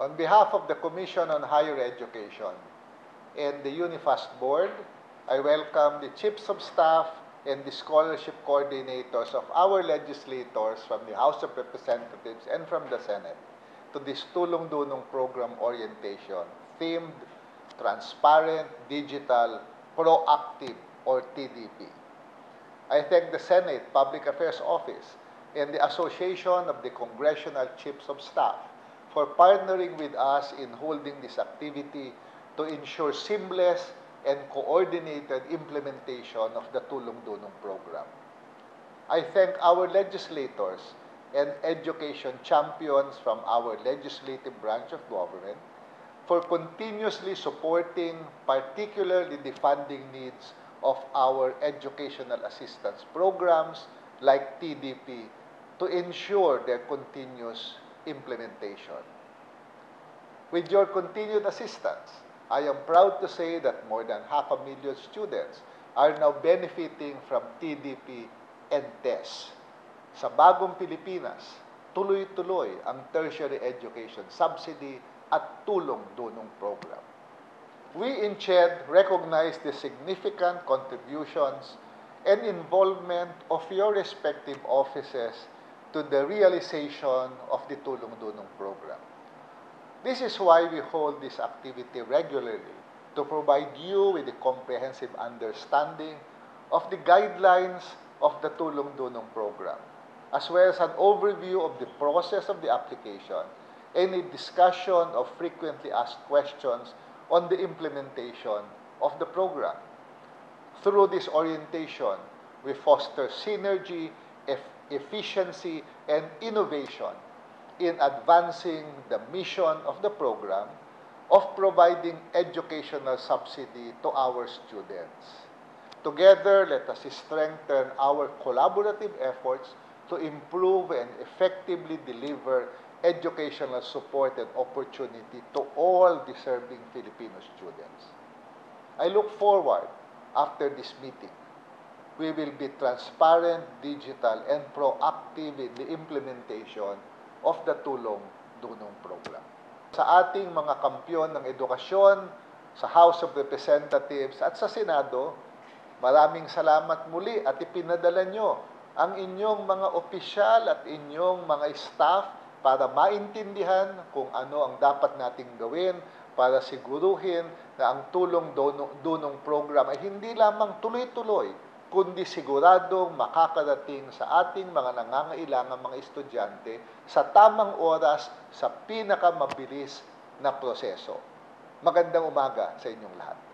On behalf of the Commission on Higher Education and the UNIFAST Board, I welcome the Chiefs of Staff and the Scholarship Coordinators of our legislators from the House of Representatives and from the Senate to this Tulong-Dunong Program orientation themed Transparent, Digital, Proactive, or TDP. I thank the Senate Public Affairs Office and the Association of the Congressional Chiefs of Staff for partnering with us in holding this activity to ensure seamless and coordinated implementation of the Tulong-Dunong program. I thank our legislators and education champions from our legislative branch of government for continuously supporting particularly the funding needs of our educational assistance programs like TDP to ensure their continuous implementation. With your continued assistance, I am proud to say that more than 500,000 students are now benefiting from TDP and TES. Sa bagong Pilipinas, tuloy-tuloy ang tertiary education subsidy at tulong-dunong program. We in CHED recognize the significant contributions and involvement of your respective offices to the realization of the tulong-dunong program. This is why we hold this activity regularly, to provide you with a comprehensive understanding of the guidelines of the Tulong-Dunong program, as well as an overview of the process of the application and a discussion of frequently asked questions on the implementation of the program. Through this orientation, we foster synergy, efficiency, and innovation in advancing the mission of the program of providing educational subsidy to our students. Together, let us strengthen our collaborative efforts to improve and effectively deliver educational support and opportunity to all deserving Filipino students. I look forward, after this meeting, we will be transparent, digital, and proactive in the implementation of the Tulong-Dunong program. Sa ating mga kampyon ng edukasyon, sa House of Representatives at sa Senado, maraming salamat muli at ipinadala nyo ang inyong mga opisyal at inyong mga staff para maintindihan kung ano ang dapat nating gawin para siguruhin na ang Tulong-Dunong program ay hindi lamang tuloy-tuloy, kundi siguradong makakarating sa ating mga nangangailangang mga estudyante sa tamang oras sa pinakamabilis na proseso. Magandang umaga sa inyong lahat.